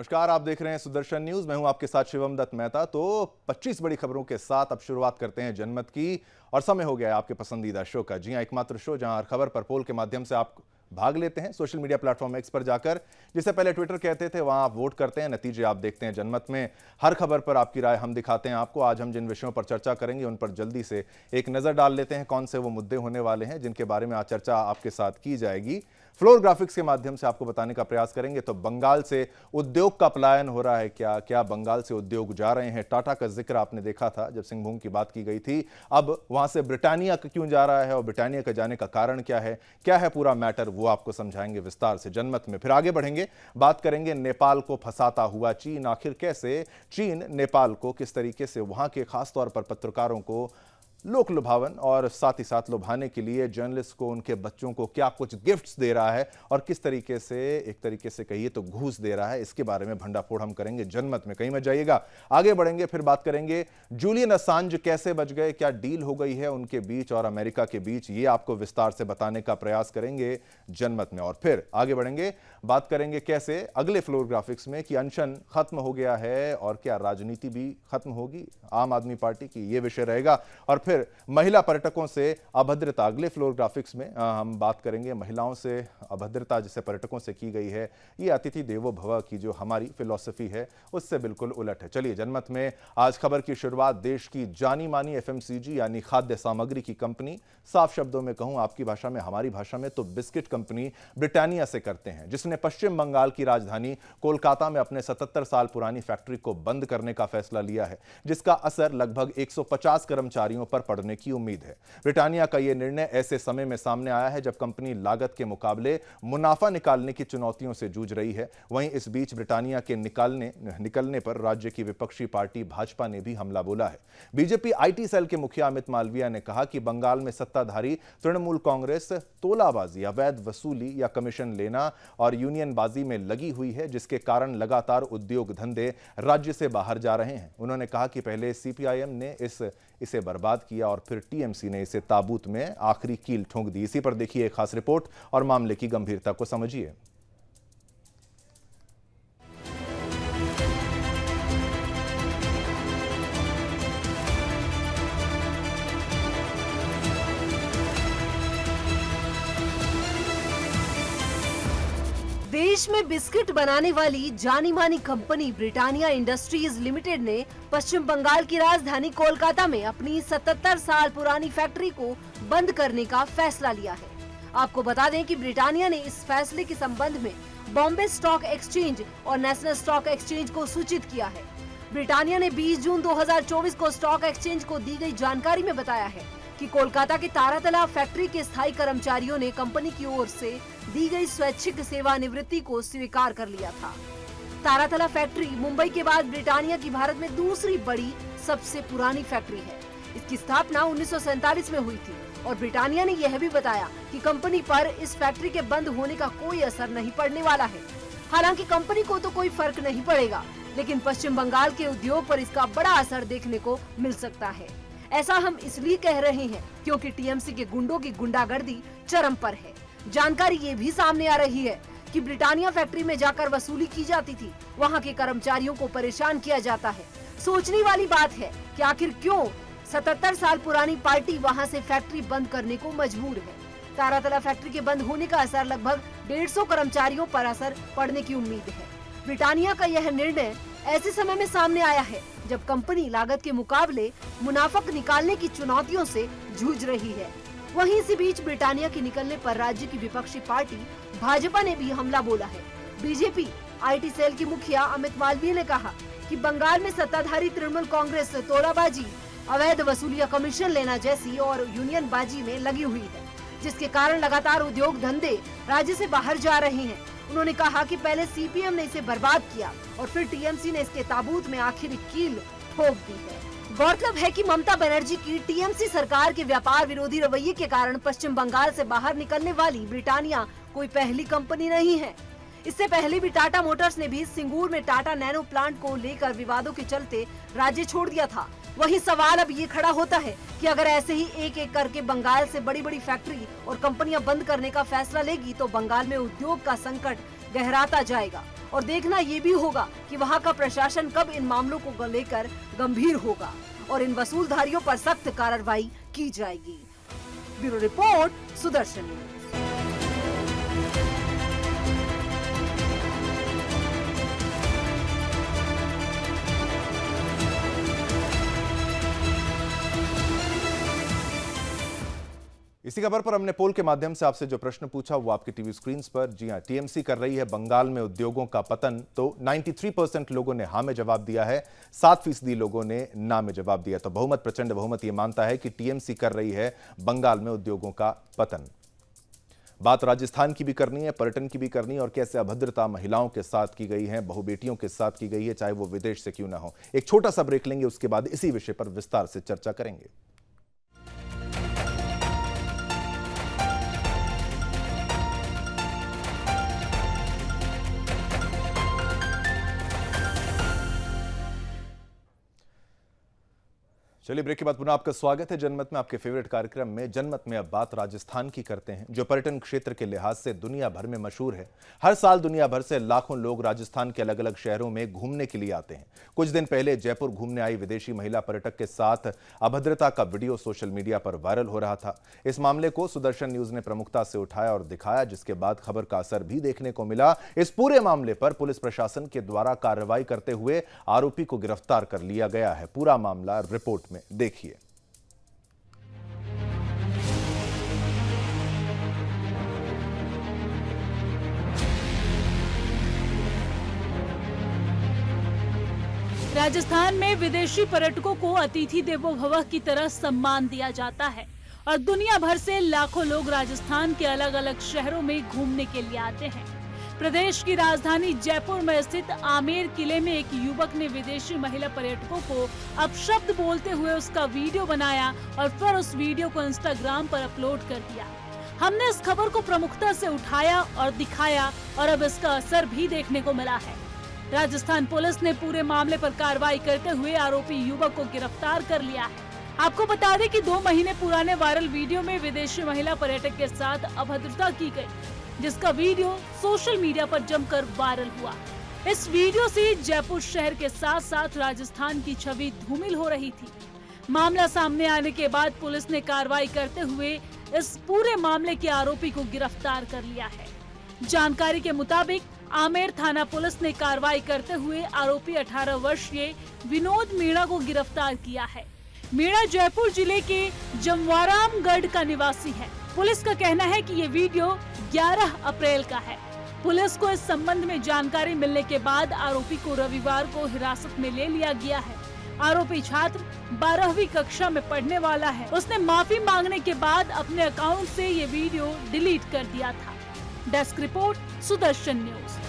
नमस्कार, आप देख रहे हैं सुदर्शन न्यूज। मैं हूं आपके साथ शिवम दत्त मेहता। तो 25 बड़ी खबरों के साथ अब शुरुआत करते हैं जनमत की, और समय हो गया है आपके पसंदीदा शो का। जी हां, एकमात्र शो जहां हर खबर पर पोल के माध्यम से आप भाग लेते हैं। सोशल मीडिया प्लेटफॉर्म एक्स पर जाकर, जिसे पहले ट्विटर कहते थे, वहां आप वोट करते हैं, नतीजे आप देखते हैं जनमत में। हर खबर पर आपकी राय हम दिखाते हैं आपको। आज हम जिन विषयों पर चर्चा करेंगे उन पर जल्दी से एक नजर डाल लेते हैं। कौन से वो मुद्दे होने वाले हैं जिनके बारे में आज चर्चा आपके साथ की जाएगी। फ्लोर ग्राफिक्स के माध्यम से आपको बताने का प्रयास करेंगे। तो बंगाल से उद्योग का पलायन हो रहा है क्या? क्या बंगाल से उद्योग जा रहे हैं? टाटा का जिक्र आपने देखा था जब सिंहभूम की बात की गई थी। अब वहां से ब्रिटानिया क्यों जा रहा है और ब्रिटानिया का जाने का कारण क्या है पूरा मैटर, वो आपको समझाएंगे विस्तार से जनमत में। फिर आगे बढ़ेंगे, बात करेंगे नेपाल को फंसाता हुआ चीन। आखिर कैसे चीन नेपाल को, किस तरीके से वहां के खासतौर पर पत्रकारों को लोक लुभावन और साथ ही साथ लुभाने के लिए जर्नलिस्ट को, उनके बच्चों को क्या कुछ गिफ्ट्स दे रहा है और किस तरीके से, एक तरीके से कहिए तो घूस दे रहा है। इसके बारे में भंडाफोड़ हम करेंगे जनमत में। कहीं मत जाइएगा, आगे बढ़ेंगे। फिर बात करेंगे जूलियन असांज कैसे बच गए, क्या डील हो गई है उनके बीच और अमेरिका के बीच, ये आपको विस्तार से बताने का प्रयास करेंगे जनमत में। और फिर आगे बढ़ेंगे, बात करेंगे कैसे अगले फ्लोर ग्राफिक्स में कि अनशन खत्म हो गया है और क्या राजनीति भी खत्म होगी आम आदमी पार्टी की, ये विषय रहेगा। और फिर महिला पर्यटकों से अभद्रता, अगले फ्लोर ग्राफिक्स में हम बात करेंगे महिलाओं से अभद्रता जिसे पर्यटकों से की गई है। ये अतिथि देवो भव की जो हमारी फिलॉसफी है उससे बिल्कुल उलट है। चलिए जनमत में आज खबर की शुरुआत देश की जानी मानी एफएमसीजी यानी खाद्य सामग्री की कंपनी, साफ शब्दों में कहूं आपकी भाषा में, हमारी भाषा में तो बिस्किट कंपनी ब्रिटानिया से करते हैं, जिसने पश्चिम बंगाल की राजधानी कोलकाता में अपने 77 साल पुरानी फैक्ट्री को बंद करने का फैसला लिया है, जिसका असर लगभग 150 कर्मचारियों पर पड़ने की उम्मीद है। ब्रिटानिया का यह निर्णय ऐसे समय में सामने आया है जब कंपनी लागत के मुकाबले मुनाफा निकालने की चुनौतियों से जूझ रही है। वहीं इस बीच ब्रिटानिया के निकलने पर राज्य की विपक्षी पार्टी भाजपा ने भी हमला बोला है। बीजेपी आईटी सेल के मुखिया अमित मालवीय ने कहा कि बंगाल में सत्ताधारी तृणमूल कांग्रेस तोलाबाजी, अवैध वसूली या कमीशन लेना और यूनियनबाजी में लगी हुई है, जिसके कारण लगातार उद्योग धंधे राज्य से बाहर जा रहे हैं। उन्होंने कहा कि पहले सीपीआईएम ने इसे बर्बाद किया और फिर टीएमसी ने इसे ताबूत में आखिरी कील ठोंक दी। इसी पर देखिए एक खास रिपोर्ट और मामले की गंभीरता को समझिए। देश में बिस्किट बनाने वाली जानी मानी कंपनी ब्रिटानिया इंडस्ट्रीज लिमिटेड ने पश्चिम बंगाल की राजधानी कोलकाता में अपनी 77 साल पुरानी फैक्ट्री को बंद करने का फैसला लिया है। आपको बता दें कि ब्रिटानिया ने इस फैसले के संबंध में बॉम्बे स्टॉक एक्सचेंज और नेशनल स्टॉक एक्सचेंज को सूचित किया है। ब्रिटानिया ने 20 जून 2024 को स्टॉक एक्सचेंज को दी गई जानकारी में बताया है कि कोलकाता के तारातला फैक्ट्री के स्थायी कर्मचारियों ने कंपनी की ओर से दी गई स्वैच्छिक सेवानिवृत्ति को स्वीकार कर लिया था। तारातला फैक्ट्री मुंबई के बाद ब्रिटानिया की भारत में दूसरी बड़ी सबसे पुरानी फैक्ट्री है। इसकी स्थापना 1947 में हुई थी और ब्रिटानिया ने यह भी बताया कि कंपनी पर इस फैक्ट्री के बंद होने का कोई असर नहीं पड़ने वाला है। हालांकि कंपनी को तो कोई फर्क नहीं पड़ेगा, लेकिन पश्चिम बंगाल के उद्योग पर इसका बड़ा असर देखने को मिल सकता है। ऐसा हम इसलिए कह रहे हैं क्योंकि टीएमसी के गुंडों की गुंडागर्दी चरम पर है। जानकारी ये भी सामने आ रही है कि ब्रिटानिया फैक्ट्री में जाकर वसूली की जाती थी, वहां के कर्मचारियों को परेशान किया जाता है। सोचने वाली बात है कि आखिर क्यों 77 साल पुरानी पार्टी वहां से फैक्ट्री बंद करने को मजबूर है। तारातला फैक्ट्री के बंद होने का असर लगभग 150 कर्मचारियों पर असर पड़ने की उम्मीद है। ब्रिटानिया का यह निर्णय ऐसे समय में सामने आया है जब कंपनी लागत के मुकाबले मुनाफा निकालने की चुनौतियों से जूझ रही है। वहीं इसी बीच ब्रिटानिया के निकलने पर राज्य की विपक्षी पार्टी भाजपा ने भी हमला बोला है। बीजेपी आईटी सेल की मुखिया अमित मालवीय ने कहा कि बंगाल में सत्ताधारी तृणमूल कांग्रेस तोलाबाजी, अवैध वसूली या कमीशन लेना जैसी और यूनियनबाजी में लगी हुई है, जिसके कारण लगातार उद्योग धंधे राज्य से बाहर जा रहे हैं। उन्होंने कहा कि पहले सीपीएम ने इसे बर्बाद किया और फिर टीएमसी ने इसके ताबूत में आखिरी कील ठोक दी है। गौरतलब है कि ममता बनर्जी की टीएमसी सरकार के व्यापार विरोधी रवैये के कारण पश्चिम बंगाल से बाहर निकलने वाली ब्रिटानिया कोई पहली कंपनी नहीं है। इससे पहले भी टाटा मोटर्स ने भी सिंगूर में टाटा नैनो प्लांट को लेकर विवादों के चलते राज्य छोड़ दिया था। वही सवाल अब ये खड़ा होता है कि अगर ऐसे ही एक एक करके बंगाल से बड़ी बड़ी फैक्ट्री और कंपनियां बंद करने का फैसला लेगी तो बंगाल में उद्योग का संकट गहराता जाएगा और देखना ये भी होगा कि वहाँ का प्रशासन कब इन मामलों को लेकर गंभीर होगा और इन वसूलधारियों पर सख्त कार्रवाई की जाएगी। Bureau report, Sudarshan news. इसी खबर पर हमने पोल के माध्यम से आपसे जो प्रश्न पूछा वो आपकी टीवी स्क्रीन पर। जी हां, टीएमसी कर रही है बंगाल में उद्योगों का पतन, तो 93% लोगों ने हां में जवाब दिया है, 7% लोगों ने ना में जवाब दिया। तो बहुमत, प्रचंड बहुमत ये मानता है कि टीएमसी कर रही है बंगाल में उद्योगों का पतन। बात राजस्थान की भी करनी है, पर्यटन की भी करनी है और कैसे अभद्रता महिलाओं के साथ की गई है, बहु बेटियों के साथ की गई है, चाहे वो विदेश से क्यों ना हो। एक छोटा सा ब्रेक लेंगे, उसके बाद इसी विषय पर विस्तार से चर्चा करेंगे। चलिए, ब्रेक के बाद पुनः आपका स्वागत है जनमत में, आपके फेवरेट कार्यक्रम में। जनमत में अब बात राजस्थान की करते हैं, जो पर्यटन क्षेत्र के लिहाज से दुनिया भर में मशहूर है। हर साल दुनिया भर से लाखों लोग राजस्थान के अलग अलग शहरों में घूमने के लिए आते हैं। कुछ दिन पहले जयपुर घूमने आई विदेशी महिला पर्यटक के साथ अभद्रता का वीडियो सोशल मीडिया पर वायरल हो रहा था। इस मामले को सुदर्शन न्यूज ने प्रमुखता से उठाया और दिखाया, जिसके बाद खबर का असर भी देखने को मिला। इस पूरे मामले पर पुलिस प्रशासन के द्वारा कार्रवाई करते हुए आरोपी को गिरफ्तार कर लिया गया है। पूरा मामला रिपोर्ट में देखिए। राजस्थान में विदेशी पर्यटकों को अतिथि देवो भव की तरह सम्मान दिया जाता है और दुनिया भर से लाखों लोग राजस्थान के अलग अलग शहरों में घूमने के लिए आते हैं। प्रदेश की राजधानी जयपुर में स्थित आमेर किले में एक युवक ने विदेशी महिला पर्यटकों को अपशब्द बोलते हुए उसका वीडियो बनाया और फिर उस वीडियो को इंस्टाग्राम पर अपलोड कर दिया। हमने इस खबर को प्रमुखता से उठाया और दिखाया और अब इसका असर भी देखने को मिला है। राजस्थान पुलिस ने पूरे मामले पर कार्रवाई करते हुए आरोपी युवक को गिरफ्तार कर लिया है। आपको बता दें कि 2 महीने पुराने वायरल वीडियो में विदेशी महिला पर्यटक के साथ अभद्रता की गई, जिसका वीडियो सोशल मीडिया पर जमकर वायरल हुआ। इस वीडियो से जयपुर शहर के साथ साथ राजस्थान की छवि धूमिल हो रही थी। मामला सामने आने के बाद पुलिस ने कार्रवाई करते हुए इस पूरे मामले के आरोपी को गिरफ्तार कर लिया है। जानकारी के मुताबिक आमेर थाना पुलिस ने कार्रवाई करते हुए आरोपी 18 वर्षीय विनोद मीणा को गिरफ्तार किया है। मीणा जयपुर जिले के जमवारामगढ़ का निवासी है। पुलिस का कहना है कि ये वीडियो 11 अप्रैल का है। पुलिस को इस संबंध में जानकारी मिलने के बाद आरोपी को रविवार को हिरासत में ले लिया गया है। आरोपी छात्र 12वीं कक्षा में पढ़ने वाला है। उसने माफी मांगने के बाद अपने अकाउंट से ये वीडियो डिलीट कर दिया था। Desk report, Sudarshan news.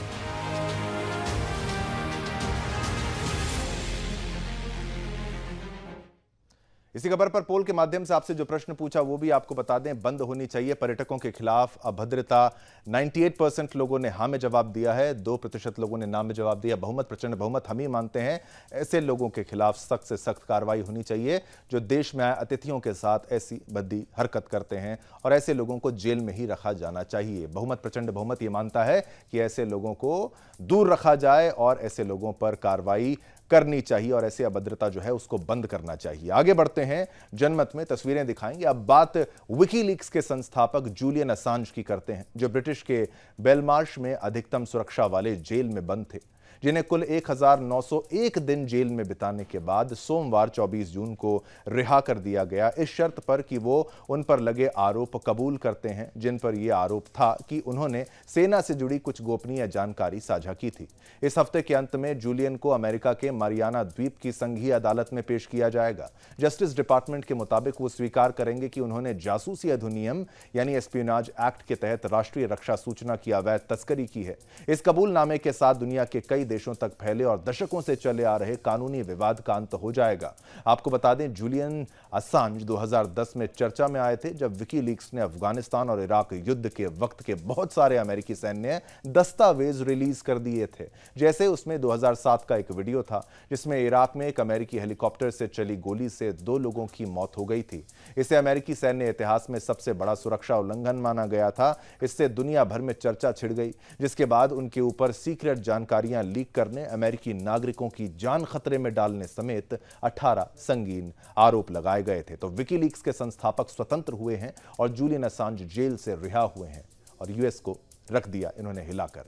इसी खबर पर पोल के माध्यम से आपसे जो प्रश्न पूछा वो भी आपको बता दें। बंद होनी चाहिए पर्यटकों के खिलाफ अभद्रता। 98% लोगों ने हाँ में जवाब दिया है, 2% लोगों ने ना में जवाब दिया। बहुमत, प्रचंड बहुमत हम ही मानते हैं ऐसे लोगों के खिलाफ सख्त से सख्त कार्रवाई होनी चाहिए जो देश में आए अतिथियों के साथ ऐसी भद्दी हरकत करते हैं, और ऐसे लोगों को जेल में ही रखा जाना चाहिए। बहुमत, प्रचंड बहुमत ये मानता है कि ऐसे लोगों को दूर रखा जाए और ऐसे लोगों पर कार्रवाई करनी चाहिए और ऐसी अभद्रता जो है उसको बंद करना चाहिए। आगे बढ़ते हैं, जनमत में तस्वीरें दिखाएंगे। अब बात विकीलीक्स के संस्थापक जूलियन असांज की करते हैं, जो ब्रिटिश के बेलमार्श में अधिकतम सुरक्षा वाले जेल में बंद थे, जिन्हें कुल 1901 दिन जेल में बिताने के बाद सोमवार 24 जून को रिहा कर दिया गया, इस शर्त पर कि वो उन पर लगे आरोप कबूल करते हैं, जिन पर यह आरोप था कि उन्होंने सेना से जुड़ी कुछ गोपनीय जानकारी साझा की थी। इस हफ्ते के अंत में जूलियन को अमेरिका के मारियाना द्वीप की संघीय अदालत में पेश किया जाएगा। जस्टिस डिपार्टमेंट के मुताबिक वो स्वीकार करेंगे कि उन्होंने जासूसी अधिनियम यानी एस्पियोनाज एक्ट के तहत राष्ट्रीय रक्षा सूचना की अवैध तस्करी की है। इस कबूलनामे के साथ दुनिया के कई देशों तक फैले और दशकों से चले आ रहे कानूनी विवाद का अंत हो जाएगा। आपको बता दें, जूलियन असांज 2010 में चर्चा में आए थे जब विकीलीक्स ने अफगानिस्तान और इराक युद्ध के वक्त के बहुत सारे अमेरिकी सैन्य दस्तावेज रिलीज कर दिए थे। जैसे उसमें 2007 का एक वीडियो था जिसमें इराक में एक अमेरिकी हेलीकॉप्टर से चली गोली से 2 लोगों की मौत हो गई थी। इसे अमेरिकी सैन्य इतिहास में सबसे बड़ा सुरक्षा उल्लंघन माना गया था। इससे दुनिया भर में चर्चा छिड़ गई, जिसके बाद उनके ऊपर सीक्रेट जानकारियां लीक करने, अमेरिकी नागरिकों की जान खतरे में डालने समेत 18 संगीन आरोप लगाए गए थे। तो विकीलीक्स के संस्थापक स्वतंत्र हुए हैं और जूलियन असांज जेल से रिहा हुए हैं और यूएस को रख दिया इन्होंने हिलाकर।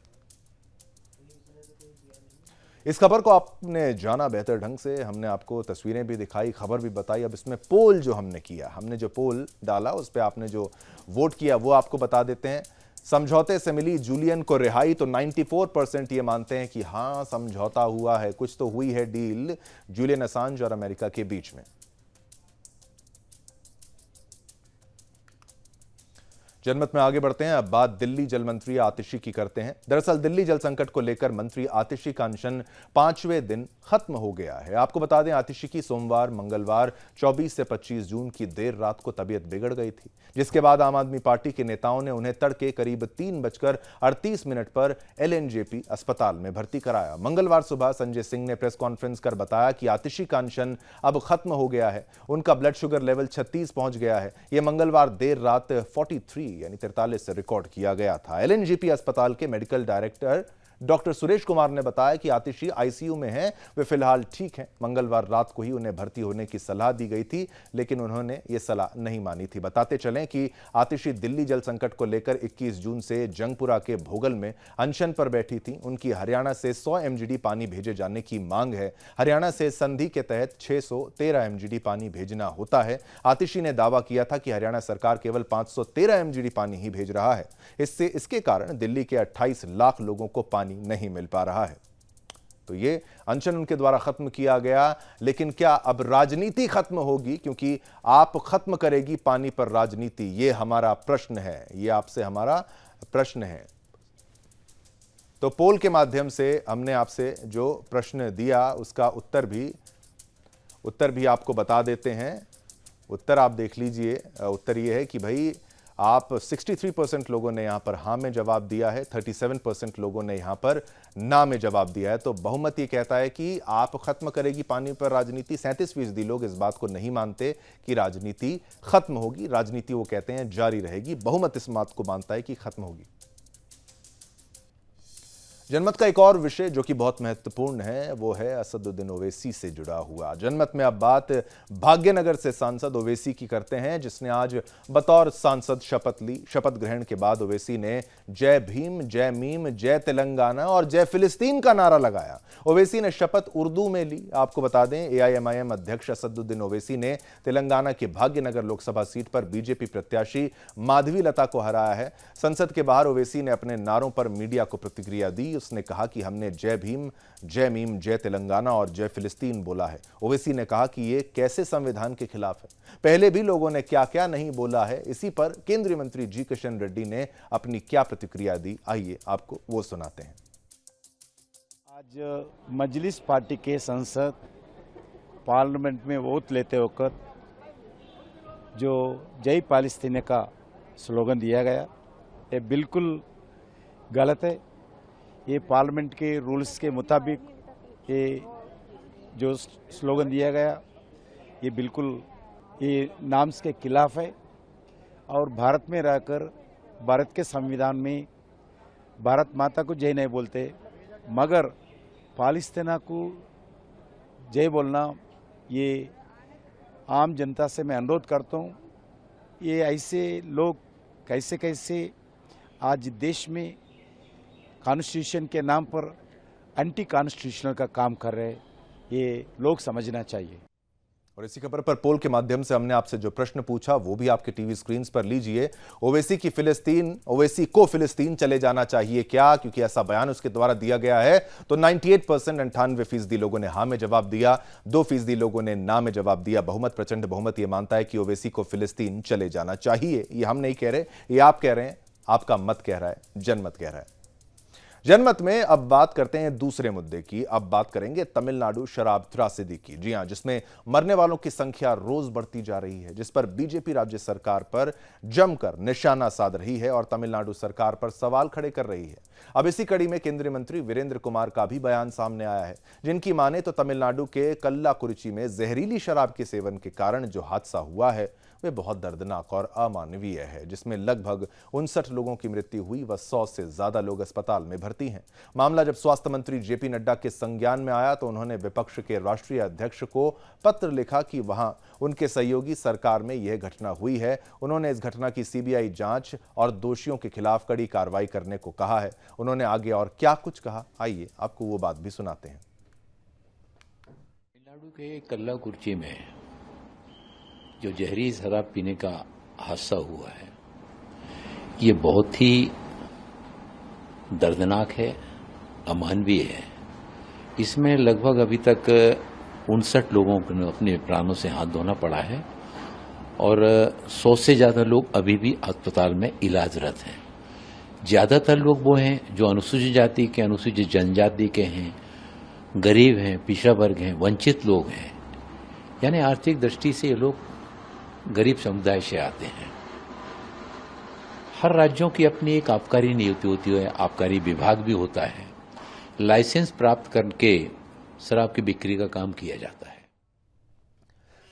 इस खबर को आपने जाना बेहतर ढंग से, हमने आपको तस्वीरें भी दिखाई, खबर भी बताई। अब इसमें पोल जो हमने किया, हमने जो पोल डाला उस पर आपने जो वोट किया वो आपको बता देते हैं। समझौते से मिली जूलियन को रिहाई तो 94% ये मानते हैं कि हां समझौता हुआ है, कुछ तो हुई है डील जूलियन असांज और अमेरिका के बीच में। जनमत में आगे बढ़ते हैं। अब बात दिल्ली जल मंत्री आतिशी की करते हैं। दरअसल दिल्ली जल संकट को लेकर मंत्री आतिशी का अनशन 5वें दिन खत्म हो गया है। आपको बता दें, आतिशी की सोमवार मंगलवार 24 से 25 जून की देर रात को तबीयत बिगड़ गई थी, जिसके बाद आम आदमी पार्टी के नेताओं ने उन्हें तड़के करीब 3:38 पर एलएनजेपी अस्पताल में भर्ती कराया। मंगलवार सुबह संजय सिंह ने प्रेस कॉन्फ्रेंस कर बताया कि आतिशी का अनशन अब खत्म हो गया है। उनका ब्लड शुगर लेवल 36 पहुंच गया है। यह मंगलवार देर रात 43 यानी 43 से रिकॉर्ड किया गया था। एलएनजेपी अस्पताल के medical director doctor Suresh Kumar ने बताया कि आतिशी आईसीयू में हैं, वे फिलहाल ठीक हैं। मंगलवार रात को ही उन्हें भर्ती होने की सलाह दी गई थी, लेकिन उन्होंने ये सलाह नहीं मानी थी। बताते चलें कि आतिशी दिल्ली जल संकट को लेकर 21 जून से जंगपुरा के भोगल में अनशन पर बैठी थी। उनकी हरियाणा से 100 एमजीडी पानी भेजे जाने की मांग है। हरियाणा से संधि के तहत 613 एमजीडी पानी भेजना होता है। आतिशी ने दावा किया था कि हरियाणा सरकार केवल 513 एमजीडी पानी ही भेज रहा है। इसके कारण दिल्ली के 28 लाख लोगों को पानी नहीं मिल पा रहा है। तो ये अनशन उनके द्वारा खत्म किया गया, लेकिन क्या अब राजनीति खत्म होगी? क्योंकि आप खत्म करेगी पानी पर राजनीति, ये हमारा प्रश्न है, ये आपसे हमारा प्रश्न है। तो पोल के माध्यम से हमने आपसे जो प्रश्न दिया उसका उत्तर भी आपको बता देते हैं। उत्तर आप देख लीजिए। उत्तर ये है कि भाई आप 63% लोगों ने यहां पर हां में जवाब दिया है, 37% लोगों ने यहां पर ना में जवाब दिया है। तो बहुमत ये कहता है कि आप खत्म करेगी पानी पर राजनीति। 37% लोग इस बात को नहीं मानते कि राजनीति खत्म होगी, राजनीति वो कहते हैं जारी रहेगी। बहुमत इस बात को मानता है कि खत्म होगी। जनमत का एक और विषय जो कि बहुत महत्वपूर्ण है वो है असदुद्दीन ओवैसी से जुड़ा हुआ। जनमत में अब बात भाग्यनगर से सांसद ओवैसी की करते हैं, जिसने आज बतौर सांसद शपथ ली। शपथ ग्रहण के बाद ओवैसी ने जय भीम, जय मीम, जय तेलंगाना और जय फिलिस्तीन का नारा लगाया। ओवैसी ने शपथ उर्दू में ली। आपको बता दें, एआईएमआईएम अध्यक्ष असदुद्दीन ओवैसी ने तेलंगाना के भाग्यनगर लोकसभा सीट पर बीजेपी प्रत्याशी माधवी लता को हराया है। संसद के बाहर ओवैसी ने अपने नारों पर मीडिया को प्रतिक्रिया दी। उसने कहा कि हमने जय भीम, जय मीम, जय तेलंगाना और जय फिलिस्तीन बोला है। ओवैसी ने कहा कि ये कैसे संविधान के खिलाफ है? पहले भी लोगों ने क्या क्या नहीं बोला है। इसी पर केंद्रीय मंत्री जी किशन रेड्डी ने अपनी क्या प्रतिक्रिया दी, आइए आपको वो सुनाते हैं। आज मजलिस पार्टी के संसद पार्लियामेंट में वोट लेते वक्त जो जय पालस्तीन का स्लोगन दिया गया, ये बिल्कुल गलत है। ये पार्लियामेंट के रूल्स के मुताबिक ये जो स्लोगन दिया गया ये बिल्कुल ये नाम्स के खिलाफ है। और भारत में रहकर भारत के संविधान में भारत माता को जय नहीं बोलते, मगर पालस्तीना को जय बोलना, ये आम जनता से मैं अनुरोध करता हूँ। ये ऐसे लोग कैसे कैसे आज देश में कॉन्स्टिट्यूशन के नाम पर एंटी कॉन्स्टिट्यूशनल का काम कर रहे हैं, ये लोग समझना चाहिए। और इसी खबर पर पोल के माध्यम से हमने आपसे जो प्रश्न पूछा वो भी आपके टीवी स्क्रीन पर लीजिए। ओवैसी को फिलिस्तीन चले जाना चाहिए क्या? क्योंकि ऐसा बयान उसके द्वारा दिया गया है। तो 98% 98% लोगों ने हाँ में जवाब दिया, 2% लोगों ने ना में जवाब दिया। बहुमत, प्रचंड बहुमत ये मानता है कि ओवैसी को फिलिस्तीन चले जाना चाहिए। ये हम नहीं कह रहे, ये आप कह रहे हैं, आपका मत कह रहा है, जनमत कह रहा है। जनमत में अब बात करते हैं दूसरे मुद्दे की। अब बात करेंगे तमिलनाडु शराब त्रासदी की। जी हां, जिसमें मरने वालों की संख्या रोज बढ़ती जा रही है, जिस पर बीजेपी राज्य सरकार पर जमकर निशाना साध रही है और तमिलनाडु सरकार पर सवाल खड़े कर रही है। अब इसी कड़ी में केंद्रीय मंत्री वीरेंद्र कुमार का भी बयान सामने आया है, जिनकी माने तो तमिलनाडु के कल्लाकुरिची में जहरीली शराब के सेवन के कारण जो हादसा हुआ है वे बहुत दर्दनाक और अमानवीय है, जिसमें लगभग 59 लोगों की मृत्यु हुई व 100 से ज्यादा लोग अस्पताल में भर्ती हैं। मामला जब स्वास्थ्य मंत्री जेपी नड्डा के संज्ञान में आया तो उन्होंने विपक्ष के राष्ट्रीय अध्यक्ष को पत्र लिखा कि वहां उनके सहयोगी सरकार में यह घटना हुई है। उन्होंने इस घटना की सीबीआई जांच और दोषियों के खिलाफ कड़ी कार्रवाई करने को कहा है। उन्होंने आगे और क्या कुछ कहा, आइए आपको वो बात भी सुनाते हैं। तमिलनाडु के कल्लाकुरिची में जो जहरी शराब पीने का हादसा हुआ है, ये बहुत ही दर्दनाक है, अमानवीय है। इसमें लगभग अभी तक 59 लोगों को अपने प्राणों से हाथ धोना पड़ा है और 100 से ज्यादा लोग अभी भी अस्पताल में इलाजरत हैं। ज्यादातर लोग वो हैं जो अनुसूचित जाति के, अनुसूचित जनजाति के हैं, गरीब हैं, पिछड़ा वर्ग हैं, वंचित लोग हैं। यानी आर्थिक दृष्टि से ये लोग गरीब समुदाय से आते हैं। हर राज्यों की अपनी एक आबकारी नीति होती है, आबकारी विभाग भी होता है। लाइसेंस प्राप्त करके शराब की बिक्री का काम किया जाता है।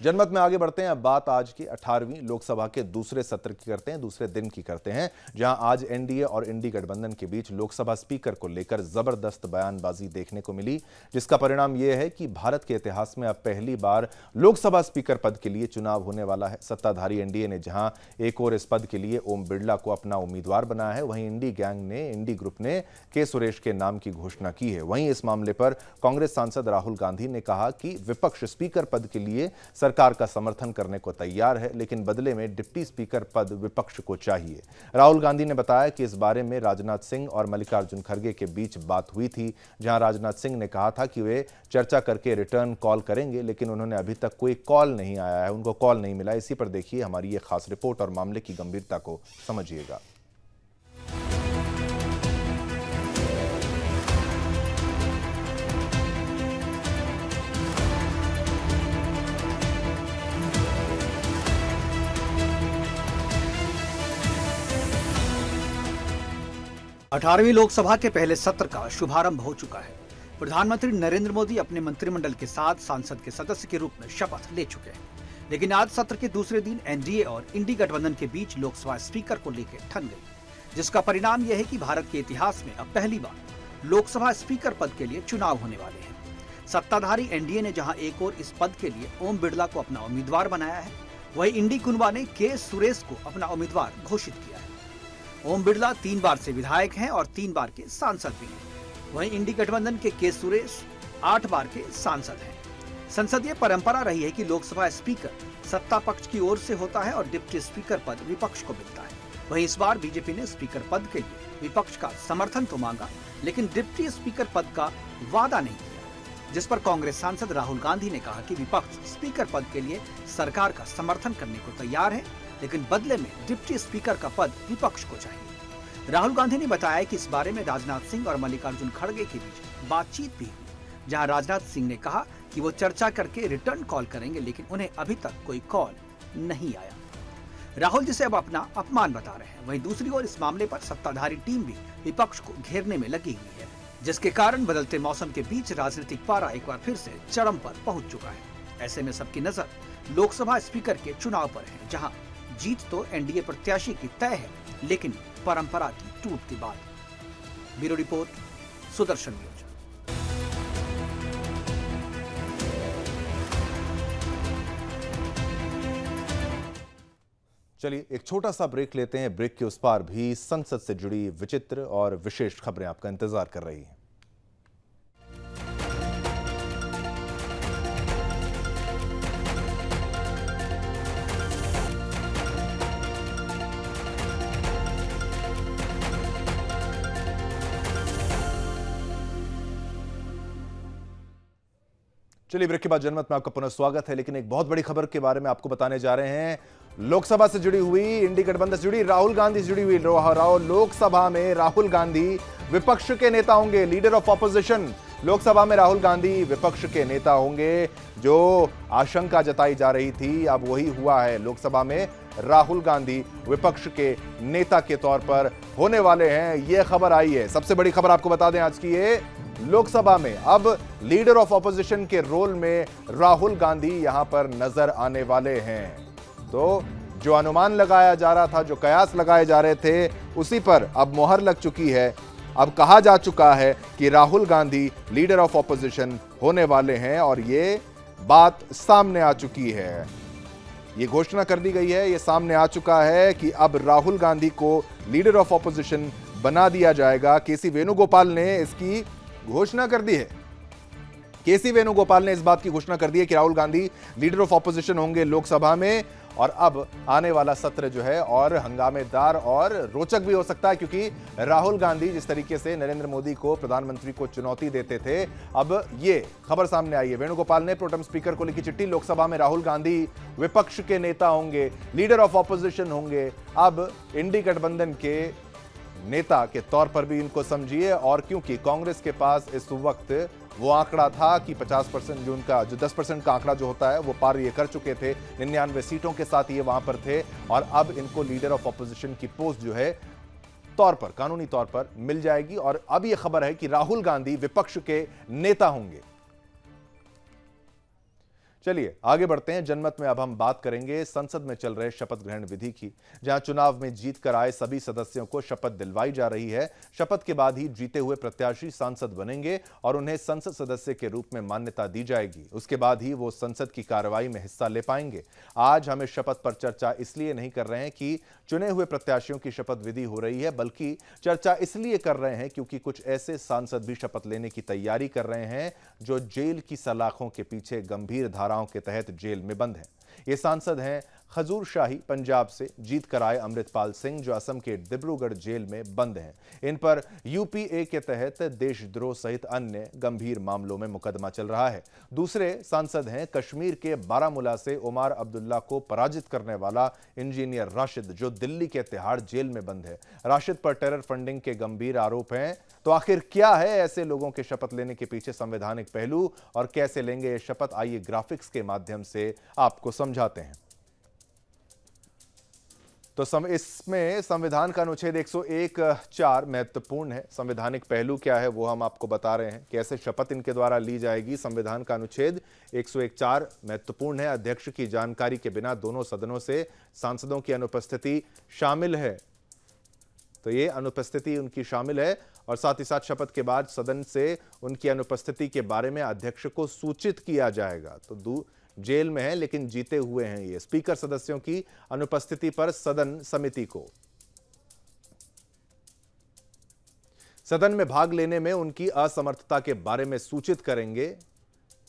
जनमत में आगे बढ़ते हैं। अब बात आज की 18वीं लोकसभा के दूसरे सत्र की करते हैं, दूसरे दिन की करते हैं, जहां आज एनडीए और इंडी गठबंधन के बीच लोकसभा स्पीकर को लेकर जबरदस्त बयानबाजी देखने को मिली, जिसका परिणाम यह है कि भारत के इतिहास में अब पहली बार लोकसभा स्पीकर पद के लिए चुनाव होने वाला है। सत्ताधारी एनडीए ने जहां एक और इस पद के लिए ओम बिरला को अपना उम्मीदवार बनाया है, वहीं इंडी ग्रुप ने के सुरेश के नाम की घोषणा की है। वहीं इस मामले पर कांग्रेस सांसद राहुल गांधी ने कहा कि विपक्ष स्पीकर पद के लिए सरकार का समर्थन करने को तैयार है, लेकिन बदले में डिप्टी स्पीकर पद विपक्ष को चाहिए। राहुल गांधी ने बताया कि इस बारे में राजनाथ सिंह और मल्लिकार्जुन खड़गे के बीच बात हुई थी, जहां राजनाथ सिंह ने कहा था कि वे चर्चा करके रिटर्न कॉल करेंगे, लेकिन उन्होंने अभी तक कोई कॉल नहीं आया है, उनको कॉल नहीं मिला। इसी पर देखिए हमारी ये खास रिपोर्ट और मामले की गंभीरता को समझिएगा। 18वीं लोकसभा के पहले सत्र का शुभारंभ हो चुका है। प्रधानमंत्री नरेंद्र मोदी अपने मंत्रिमंडल के साथ सांसद के सदस्य के रूप में शपथ ले चुके हैं, लेकिन आज सत्र के दूसरे दिन एनडीए और इंडी गठबंधन के बीच लोकसभा स्पीकर को लेकर ठन गई, जिसका परिणाम यह है कि भारत के इतिहास में अब पहली बार लोकसभा स्पीकर पद के लिए चुनाव होने वाले हैं। सत्ताधारी एनडीए ने जहां एक और इस पद के लिए ओम बिरला को अपना उम्मीदवार बनाया है, वहीं इंडी कुनबा ने के सुरेश को अपना उम्मीदवार घोषित किया है। ओम बिरला 3 बार से विधायक हैं और 3 बार के सांसद भी हैं। वहीं इंडी गठबंधन के सुरेश 8 बार के सांसद हैं। संसदीय परंपरा रही है कि लोकसभा स्पीकर सत्ता पक्ष की ओर से होता है और डिप्टी स्पीकर पद विपक्ष को मिलता है। वहीं इस बार बीजेपी ने स्पीकर पद के लिए विपक्ष का समर्थन तो मांगा, लेकिन डिप्टी स्पीकर पद का वादा नहीं किया, जिस पर कांग्रेस सांसद राहुल गांधी ने कहा कि विपक्ष स्पीकर पद के लिए सरकार का समर्थन करने को तैयार है, लेकिन बदले में डिप्टी स्पीकर का पद विपक्ष को चाहिए। राहुल गांधी ने बताया कि इस बारे में राजनाथ सिंह और मल्लिकार्जुन खड़गे के बीच बातचीत भी हुई, जहां राजनाथ सिंह ने कहा कि वो चर्चा करके रिटर्न कॉल करेंगे, लेकिन उन्हें अभी तक कोई कॉल नहीं आया। राहुल जिसे अब अपना अपमान बता रहे हैं। वहीं दूसरी ओर इस मामले पर सत्ताधारी टीम भी विपक्ष को घेरने में लगी हुई है, जिसके कारण बदलते मौसम के बीच राजनीतिक पारा एक बार फिर से चरम पर पहुंच चुका है। ऐसे में सबकी नजर लोकसभा स्पीकर के चुनाव पर है, जहां जीत तो एनडीए प्रत्याशी की तय है, लेकिन परंपरा की टूट के बाद। Bureau report, Sudarshan news. चलिए एक छोटा सा ब्रेक लेते हैं। ब्रेक के उस पार भी संसद से जुड़ी विचित्र और विशेष खबरें आपका इंतजार कर रही हैं। चलिए ब्रेक के बाद जनमत में आपका पुनः स्वागत है, लेकिन एक बहुत बड़ी खबर के बारे में आपको बताने जा रहे हैं। लोकसभा से जुड़ी हुई, इंडी गठबंधन से जुड़ी, राहुल गांधी से जुड़ी हुई। लोकसभा में राहुल गांधी विपक्ष के नेता होंगे, लीडर ऑफ ऑपोजिशन। लोकसभा में राहुल गांधी विपक्ष के नेता होंगे। जो आशंका जताई जा रही थी अब वही हुआ है। लोकसभा में राहुल गांधी विपक्ष के नेता के तौर पर होने वाले हैं, यह खबर आई है। सबसे बड़ी खबर आपको बता दें आज की, ये लोकसभा में अब लीडर ऑफ ऑपोजिशन के रोल में राहुल गांधी यहां पर नजर आने वाले हैं। तो जो अनुमान लगाया जा रहा था, जो कयास लगाए जा रहे थे, उसी पर अब मोहर लग चुकी है। अब कहा जा चुका है कि Rahul Gandhi leader of opposition होने वाले हैं और ये बात सामने आ चुकी है। ये घोषणा कर दी गई है, ये सामने आ चुका है कि अब राहुल गांधी को लीडर ऑफ ऑपोजिशन बना दिया जाएगा। केसी वेणुगोपाल ने इसकी घोषणा कर दी है। केसी वेणुगोपाल ने इस बात की घोषणा कर दी है कि Rahul Gandhi leader of opposition होंगे लोकसभा में। और अब आने वाला सत्र जो है और हंगामेदार और रोचक भी हो सकता है, क्योंकि राहुल गांधी जिस तरीके से नरेंद्र मोदी को, प्रधानमंत्री को चुनौती देते थे, अब ये खबर सामने आई है। वेणुगोपाल ने प्रोटेम स्पीकर को लिखी चिट्ठी, लोकसभा में राहुल गांधी विपक्ष के नेता होंगे, लीडर ऑफ ऑपोजिशन होंगे। अब इंडी गठबंधन के नेता के तौर पर भी इनको समझिए। और क्योंकि कांग्रेस के पास इस वक्त वो आंकड़ा था कि 50% जो उनका, जो 10% का आंकड़ा जो होता है, वो पार ये कर चुके थे। 99 सीटों के साथ ये वहां पर थे और अब इनको लीडर ऑफ ऑपोजिशन की पोस्ट जो है तौर पर, कानूनी तौर पर मिल जाएगी। और अब ये खबर है कि राहुल गांधी विपक्ष के नेता होंगे। चलिए आगे बढ़ते हैं। जनमत में अब हम बात करेंगे संसद में चल रहे शपथ ग्रहण विधि की, जहां चुनाव में जीत कर आए सभी सदस्यों को शपथ दिलवाई जा रही है। शपथ के बाद ही जीते हुए प्रत्याशी सांसद बनेंगे और उन्हें संसद सदस्य के रूप में मान्यता दी जाएगी। उसके बाद ही वो संसद की कार्रवाई में हिस्सा ले पाएंगे। आज हम इस शपथ पर चर्चा इसलिए नहीं कर रहे हैं कि चुने हुए प्रत्याशियों की शपथ विधि हो रही है, बल्कि चर्चा इसलिए कर रहे हैं क्योंकि कुछ ऐसे सांसद भी शपथ लेने की तैयारी कर रहे हैं जो जेल की सलाखों के पीछे गंभीर धाराओं के तहत जेल में बंद हैं। ये सांसद हैं खजूर शाही पंजाब से जीत कर आए अमृतपाल सिंह, जो असम के डिब्रूगढ़ जेल में बंद हैं। इन पर यूपीए के तहत देशद्रोह सहित अन्य गंभीर मामलों में मुकदमा चल रहा है। दूसरे सांसद हैं कश्मीर के बारामूला से उमर अब्दुल्ला को पराजित करने वाला इंजीनियर राशिद, जो दिल्ली के तिहाड़ जेल में बंद है। राशिद पर टेरर फंडिंग के गंभीर आरोप हैं। तो आखिर क्या है ऐसे लोगों के शपथ लेने के पीछे संवैधानिक पहलू और कैसे लेंगे ये शपथ, आइए ग्राफिक्स के माध्यम से आपको समझाते हैं। तो इसमें संविधान का अनुच्छेद 101(4) महत्वपूर्ण है। संवैधानिक पहलू क्या है वो हम आपको बता रहे हैं, कैसे शपथ इनके द्वारा ली जाएगी। संविधान का अनुच्छेद 101(4) महत्वपूर्ण है। अध्यक्ष की जानकारी के बिना दोनों सदनों से सांसदों की अनुपस्थिति शामिल है। तो ये अनुपस्थिति उनकी शामिल है और साथ ही साथ शपथ के बाद सदन से उनकी अनुपस्थिति के बारे में अध्यक्ष को सूचित किया जाएगा। तो जेल में है लेकिन जीते हुए हैं ये। स्पीकर सदस्यों की अनुपस्थिति पर सदन समिति को सदन में भाग लेने में उनकी असमर्थता के बारे में सूचित करेंगे,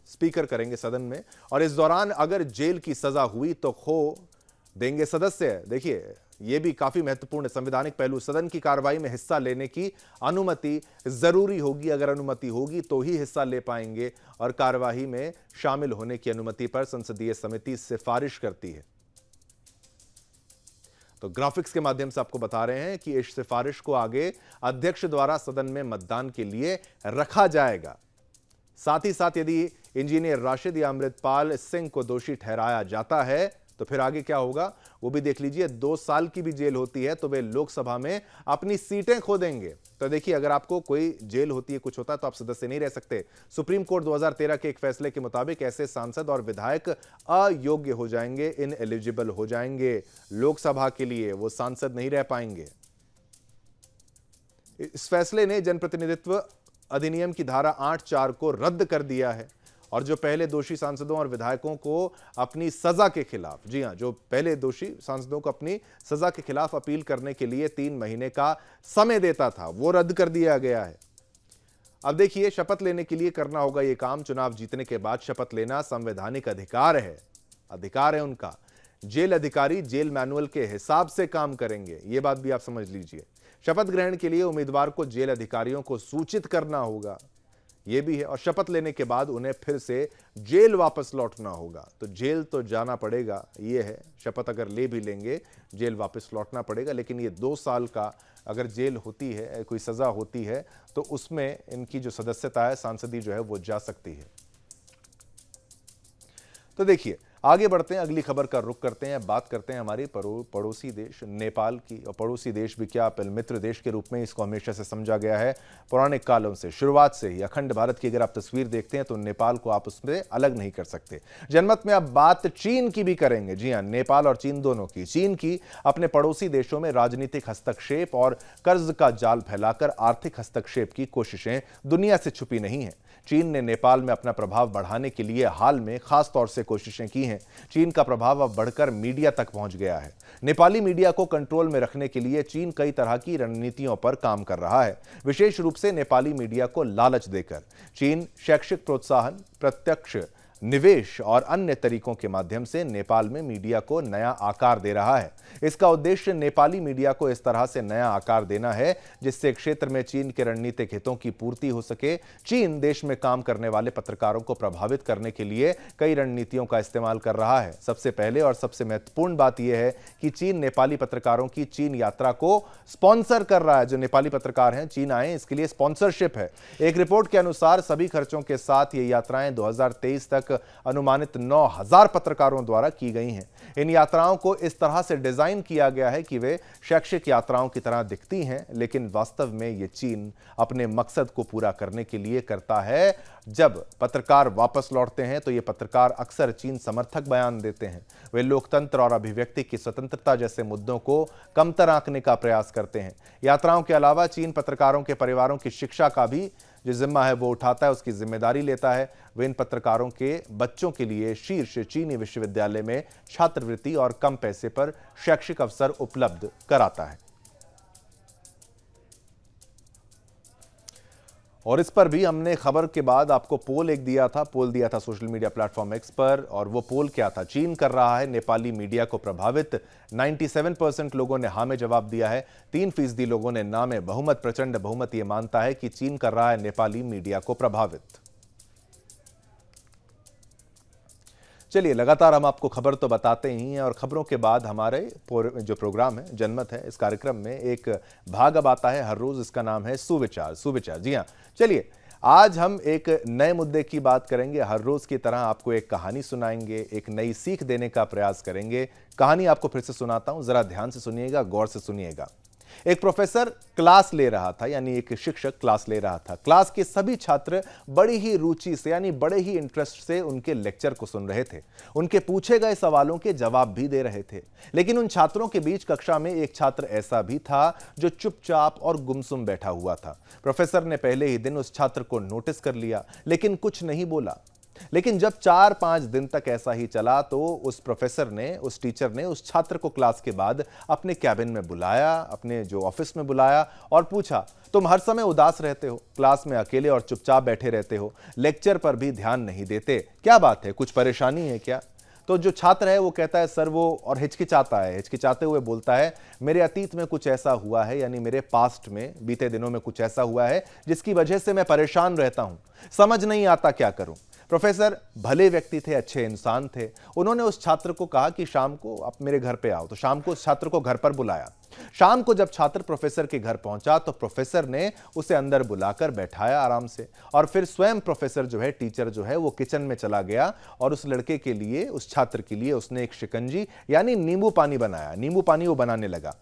स्पीकर करेंगे सदन में। और इस दौरान अगर जेल की सजा हुई तो खो देंगे सदस्य। देखिए यह भी काफी महत्वपूर्ण है संवैधानिक पहलू। सदन की कार्रवाई में हिस्सा लेने की अनुमति जरूरी होगी, अगर अनुमति होगी तो ही हिस्सा ले पाएंगे। और कार्यवाही में शामिल होने की अनुमति पर संसदीय समिति सिफारिश करती है। तो ग्राफिक्स के माध्यम से आपको बता रहे हैं कि इस सिफारिश को आगे अध्यक्ष द्वारा सदन में मतदान के लिए रखा जाएगा। साथ ही साथ यदि इंजीनियर राशिद या अमृतपाल सिंह को दोषी ठहराया जाता है तो फिर आगे क्या होगा वो भी देख लीजिए। 2 साल की भी जेल होती है तो वे लोकसभा में अपनी सीटें खो देंगे। तो देखिए अगर आपको कोई जेल होती है, कुछ होता है, तो आप सदस्य नहीं रह सकते। सुप्रीम कोर्ट 2013 के एक फैसले के मुताबिक ऐसे सांसद और विधायक अयोग्य हो जाएंगे, इनएलिजिबल हो जाएंगे। लोकसभा के लिए वो सांसद नहीं रह पाएंगे। इस फैसले ने जनप्रतिनिधित्व अधिनियम की धारा 8(4) को रद्द कर दिया है और जो पहले दोषी सांसदों और विधायकों को अपनी सजा के खिलाफ, जी हां, जो पहले दोषी सांसदों को अपनी सजा के खिलाफ अपील करने के लिए 3 महीने का समय देता था, वो रद्द कर दिया गया है। अब देखिए शपथ लेने के लिए करना होगा ये काम। चुनाव जीतने के बाद शपथ लेना संवैधानिक अधिकार है उनका। जेल अधिकारी जेल मैनुअल के हिसाब से काम करेंगे, ये बात भी आप समझ लीजिए। शपथ ग्रहण के लिए उम्मीदवार को जेल अधिकारियों को सूचित करना होगा। ये भी है। और शपथ लेने के बाद उन्हें फिर से जेल वापस लौटना होगा, तो जेल तो जाना पड़ेगा, ये है। शपथ अगर ले भी लेंगे, जेल वापस लौटना पड़ेगा। लेकिन ये 2 साल का अगर जेल होती है, कोई सजा होती है, तो उसमें इनकी जो सदस्यता है, सांसदी जो है, वो जा सकती है। तो देखिए, आगे बढ़ते हैं, अगली खबर का रुख करते हैं। बात करते हैं हमारी पड़ोसी देश नेपाल की। और पड़ोसी देश भी क्या, मित्र देश के रूप में इसको हमेशा से समझा गया है, पौराणिक कालों से, शुरुआत से ही। अखंड भारत की अगर आप तस्वीर देखते हैं तो नेपाल को आप उसमें अलग नहीं कर सकते। जनमत में अब बात चीन की भी करेंगे। जी हां, नेपाल और चीन दोनों की। चीन की अपने पड़ोसी देशों में राजनीतिक हस्तक्षेप और कर्ज का जाल फैलाकर आर्थिक हस्तक्षेप की कोशिशें दुनिया से छुपी नहीं है। चीन ने नेपाल में अपना प्रभाव बढ़ाने के लिए हाल में खास तौर से कोशिशें की हैं। चीन का प्रभाव अब बढ़कर मीडिया तक पहुंच गया है। नेपाली मीडिया को कंट्रोल में रखने के लिए चीन कई तरह की रणनीतियों पर काम कर रहा है, विशेष रूप से नेपाली मीडिया को लालच देकर। चीन शैक्षिक प्रोत्साहन, प्रत्यक्ष निवेश और अन्य तरीकों के माध्यम से नेपाल में मीडिया को नया आकार दे रहा है। इसका उद्देश्य नेपाली मीडिया को इस तरह से नया आकार देना है जिससे क्षेत्र में चीन के रणनीतिक हितों की पूर्ति हो सके। चीन देश में काम करने वाले पत्रकारों को प्रभावित करने के लिए कई रणनीतियों का इस्तेमाल कर रहा है। सबसे पहले और सबसे महत्वपूर्ण बात यह है कि चीन नेपाली पत्रकारों की चीन यात्रा को स्पॉन्सर कर रहा है। जो नेपाली पत्रकार हैं, चीन आए, इसके लिए स्पॉन्सरशिप है। एक रिपोर्ट के अनुसार सभी खर्चों के साथ ये यात्राएं 2023 तक अनुमानित 9,000 पत्रकारों द्वारा की गई हैं। इन यात्राओं को इस तरह से डिजाइन किया गया है कि वे शैक्षिक यात्राओं की तरह दिखती हैं, लेकिन वास्तव में ये चीन अपने मकसद को पूरा करने के लिए करता है। जब पत्रकार वापस लौटते हैं तो ये पत्रकार अक्सर चीन समर्थक बयान देते हैं। वे लोकतंत्र और अभिव्यक्ति की स्वतंत्रता जैसे मुद्दों को कमतर आंकने का प्रयास करते हैं। यात्राओं के अलावा चीन पत्रकारों के परिवारों की शिक्षा का भी जो जिम्मा है वो उठाता है, उसकी जिम्मेदारी लेता है। वे इन पत्रकारों के बच्चों के लिए शीर्ष चीनी विश्वविद्यालय में छात्रवृत्ति और कम पैसे पर शैक्षिक अवसर उपलब्ध कराता है। और इस पर भी हमने खबर के बाद आपको पोल दिया था सोशल मीडिया प्लेटफॉर्म एक्स पर। और वो पोल क्या था? चीन कर रहा है नेपाली मीडिया को प्रभावित। 97% लोगों ने हाँ में जवाब दिया है। 3% लोगों ने ना में। बहुमत, प्रचंड बहुमत ये मानता है कि चीन कर रहा है नेपाली मीडिया को प्रभावित। चलिए, लगातार हम आपको खबर तो बताते ही हैं, और खबरों के बाद हमारे जो प्रोग्राम है जनमत है, इस कार्यक्रम में एक भाग अब आता है हर रोज। इसका नाम है सुविचार। जी हाँ, चलिए आज हम एक नए मुद्दे की बात करेंगे। हर रोज की तरह आपको एक कहानी सुनाएंगे, एक नई सीख देने का प्रयास करेंगे। कहानी आपको फिर से सुनाता हूं, जरा ध्यान से सुनिएगा, गौर से सुनिएगा। एक प्रोफेसर क्लास ले रहा था, यानी एक शिक्षक क्लास ले रहा था। क्लास के सभी छात्र बड़ी ही रुचि से, यानी बड़े ही इंटरेस्ट से उनके लेक्चर को सुन रहे थे। उनके पूछे गए सवालों के जवाब भी दे रहे थे। लेकिन उन छात्रों के बीच कक्षा में एक छात्र ऐसा भी था जो चुपचाप और गुमसुम बैठा हुआ था। प्रोफेसर ने पहले ही दिन उस छात्र को नोटिस कर लिया, लेकिन कुछ नहीं बोला। लेकिन जब 4-5 दिन तक ऐसा ही चला तो उस टीचर ने उस छात्र को क्लास के बाद अपने कैबिन में बुलाया, अपने जो ऑफिस में बुलाया और पूछा, तुम हर समय उदास रहते हो, क्लास में अकेले और चुपचाप बैठे रहते हो, लेक्चर पर भी ध्यान नहीं देते, क्या बात है, कुछ परेशानी है क्या? तो जो छात्र है वो कहता है सर वो, और हिचकिचाते हुए बोलता है, मेरे अतीत में कुछ ऐसा हुआ है, यानी मेरे पास्ट में, बीते दिनों में कुछ ऐसा हुआ है जिसकी वजह से मैं परेशान रहता हूं, समझ नहीं आता क्या करूं। प्रोफेसर भले व्यक्ति थे, अच्छे इंसान थे। उन्होंने उस छात्र को कहा कि शाम को आप मेरे घर पे आओ। तो शाम को उस छात्र को घर पर बुलाया। शाम को जब छात्र प्रोफेसर के घर पहुंचा तो प्रोफेसर ने उसे अंदर बुलाकर बैठाया आराम से, और फिर स्वयं प्रोफेसर जो है, टीचर जो है, वो किचन में चला गया और उस लड़के के लिए, उस छात्र के लिए उसने एक शिकंजी यानी नींबू पानी बनाया। नींबू पानी वो बनाने लगा।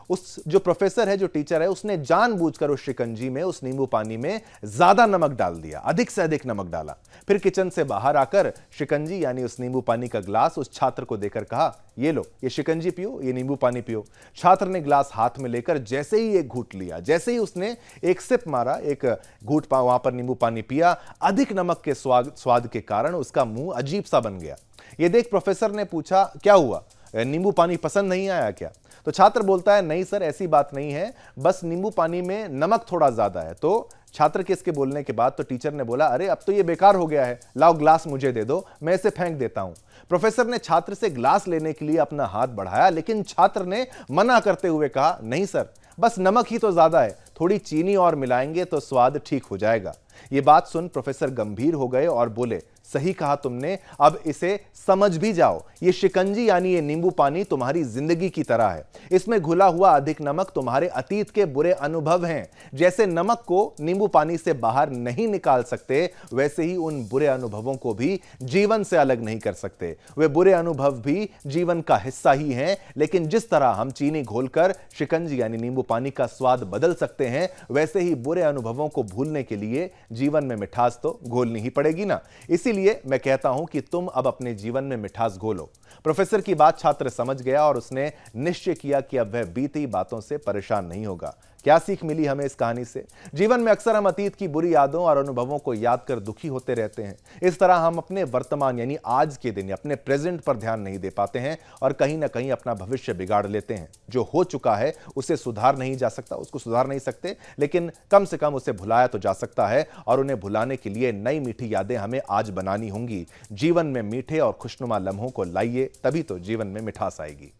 उस जो प्रोफेसर है, जो टीचर है, उसने जानबूझकर उस शिकंजी में, उस नींबू पानी में ज्यादा नमक डाल दिया, अधिक से अधिक नमक डाला। फिर किचन से बाहर आकर शिकंजी यानी उस नींबू पानी का ग्लास उस छात्र को देकर कहा, ये लो, ये शिकंजी पियो, ये नींबू पानी पियो। छात्र ने ग्लास हाथ में लेकर जैसे ही एक घूंट लिया, जैसे ही उसने एक सिप मारा, एक घूंट वहां पर नींबू पानी पिया, अधिक नमक के स्वाद के कारण उसका मुंह अजीब सा बन गया। ये देख प्रोफेसर ने पूछा, क्या हुआ, नींबू पानी पसंद नहीं आया क्या? तो छात्र बोलता है, नहीं सर, ऐसी बात नहीं है, बस नींबू पानी में नमक थोड़ा ज्यादा है। तो छात्र के इसके बोलने के बाद तो टीचर ने बोला, अरे अब तो ये बेकार हो गया है, लाओ ग्लास मुझे दे दो, मैं इसे फेंक देता हूं। प्रोफेसर ने छात्र से ग्लास लेने के लिए अपना हाथ बढ़ाया, लेकिन छात्र ने मना करते हुए कहा, नहीं सर, बस नमक ही तो ज्यादा है, थोड़ी चीनी और मिलाएंगे तो स्वाद ठीक हो जाएगा। ये बात सुन प्रोफेसर गंभीर हो गए और बोले, सही कहा तुमने, अब इसे समझ भी जाओ। ये शिकंजी यानी ये नींबू पानी तुम्हारी जिंदगी की तरह है। इसमें घुला हुआ अधिक नमक तुम्हारे अतीत के बुरे अनुभव हैं। जैसे नमक को नींबू पानी से बाहर नहीं निकाल सकते, वैसे ही उन बुरे अनुभवों को भी जीवन से अलग नहीं कर सकते। वे बुरे अनुभव भी जीवन का हिस्सा ही हैं, लेकिन जिस तरह हम चीनी घोलकर शिकंजी यानी नींबू पानी का स्वाद बदल सकते हैं, वैसे ही बुरे अनुभवों को भूलने के लिए जीवन में मिठास तो घोलनी ही पड़ेगी ना। इसीलिए मैं कहता हूं कि तुम अब अपने जीवन में मिठास घोलो। प्रोफेसर की बात छात्र समझ गया और उसने निश्चय किया कि अब वह बीती बातों से परेशान नहीं होगा। क्या सीख मिली हमें इस कहानी से? जीवन में अक्सर हम अतीत की बुरी यादों और अनुभवों को याद कर दुखी होते रहते हैं। इस तरह हम अपने वर्तमान यानी आज के दिन, अपने प्रेजेंट पर ध्यान नहीं दे पाते हैं और कहीं ना कहीं अपना भविष्य बिगाड़ लेते हैं। जो हो चुका है उसे सुधार नहीं जा सकता, उसको सुधार नहीं सकते, लेकिन कम से कम उसे भुलाया तो जा सकता है और उन्हें भुलाने के लिए नई मीठी यादें हमें आज बनानी होंगी। जीवन में मीठे और खुशनुमा लम्हों को लाइए, तभी तो जीवन में मिठास आएगी।